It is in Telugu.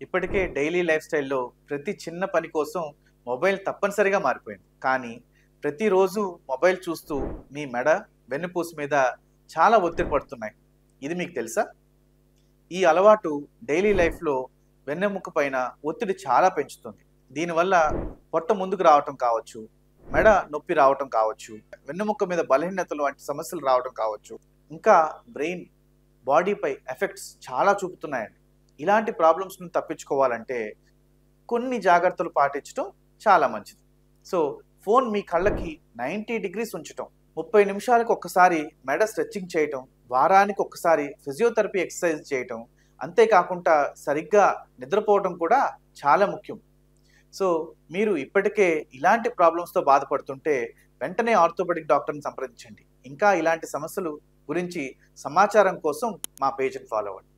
ఇప్పటికే డైలీ లైఫ్ స్టైల్లో ప్రతి చిన్న పని కోసం మొబైల్ తప్పనిసరిగా మారిపోయింది. కానీ ప్రతిరోజు మొబైల్ చూస్తూ మీ మెడ, వెన్నుపూస మీద చాలా ఒత్తిడి పడుతున్నాయి. ఇది మీకు తెలుసా? ఈ అలవాటు డైలీ లైఫ్‌లో వెన్నెముక పైన ఒత్తిడి చాలా పెంచుతుంది. దీనివల్ల పొట్ట ముందుకు రావటం కావచ్చు, మెడ నొప్పి రావటం కావచ్చు, వెన్నెముక మీద బలహీనతలు వంటి సమస్యలు రావటం కావచ్చు. ఇంకా బ్రెయిన్, బాడీపై ఎఫెక్ట్స్ చాలా చూపుతున్నాయండి. ఇలాంటి ప్రాబ్లమ్స్‌ని తప్పించుకోవాలంటే కొన్ని జాగ్రత్తలు పాటించడం చాలా మంచిది. సో, ఫోన్ మీ కళ్ళకి 90 డిగ్రీస్ ఉంచటం, 30 నిమిషాలకు ఒక్కసారి మెడ స్ట్రెచింగ్ చేయటం, వారానికి ఒక్కసారి ఫిజియోథెరపీ ఎక్సర్సైజ్ చేయటం, అంతేకాకుండా సరిగ్గా నిద్రపోవడం కూడా చాలా ముఖ్యం. సో, మీరు ఇప్పటికే ఇలాంటి ప్రాబ్లమ్స్‌తో బాధపడుతుంటే వెంటనే ఆర్థోపెడిక్ డాక్టర్‌ని సంప్రదించండి. ఇంకా ఇలాంటి సమస్యలు గురించి సమాచారం కోసం మా పేజ్‌ని ఫాలో అవ్వండి.